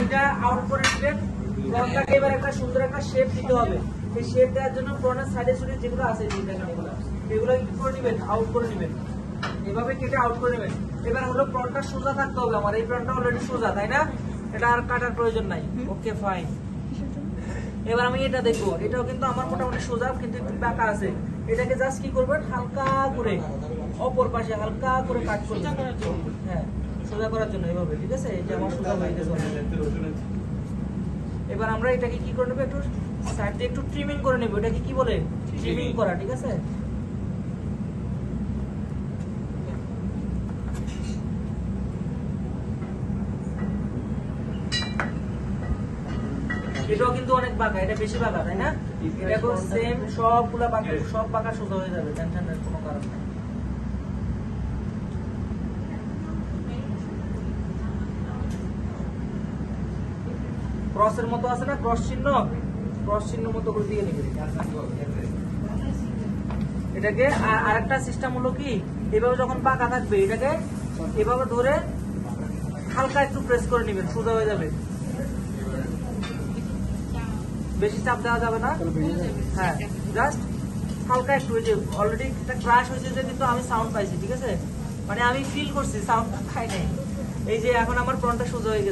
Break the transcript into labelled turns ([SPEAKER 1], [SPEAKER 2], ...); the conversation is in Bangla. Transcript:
[SPEAKER 1] এটা আউট করে নেবেন। ফ্রন্টটাকে এবার একটা সুন্দর একটা শেপ দিতে হবে। এই শেপ দেওয়ার জন্য ফ্রন্টের সাইডে সুইডে যেগুলো আছে এগুলো কি করে নেবেন, আউট করে নেবেন, এভাবে কেটে আউট করে নেবেন। এবার হলো ফ্রন্টটা সোজা থাকতে হবে। আমার এই ফ্রন্টটা অলরেডি সোজা, তাই না? এটা আর কাটার প্রয়োজন নাই। Okay fine. এবার আমি এটা দেখবো, এটাও কিন্তু আমার মোটামুটি সোজা কিন্তু একটু বাঁকা আছে। এটাকে জাস্ট কি করবেন, হালকা করে অপর পাশে হালকা করে কাট করবেন। হ্যাঁ, সোজা করার জন্য এভাবে, ঠিক আছে? এটা আমার সোজা হয়ে গেছে। এবার আমরা এটাকে কি করে নেবো, একটু সাইড দিয়ে একটু ট্রিমিং করে নেবো। এটাকে কি বলে, ট্রিমিং করা, ঠিক আছে? এটাও কিন্তু অনেক বাঁকা, এটা বেশি বাঁকা, তাই না? এটা সেম সবগুলা বাঁকা, সব বাঁকা সোজা হয়ে যাবে, টেনশনের কোনো কারণ নেই। ক্রসের মতো আছে না, ক্রস চিহ্ন মতো করে দিয়ে নেবে এটাকে। আর আরেকটা সিস্টেম হলো কি, এভাবে যখন বাঁকা থাকবে এটাকে এভাবে ধরে হালকা একটু প্রেস করে নেবেন, সোজা হয়ে যাবে। বেশি চাপ দেওয়া যাবে না। হ্যাঁ, জাস্ট হালকা একটু। এই যে অলরেডি একটা ক্রাশ হয়েছে, যে কিন্তু আমি সাউন্ড পাইছি, ঠিক আছে? মানে আমি ফিল করছি, সাউন্ড খাই নাই। এই যে এখন আমার ফ্রন্টটা সোজা হয়ে গেছে।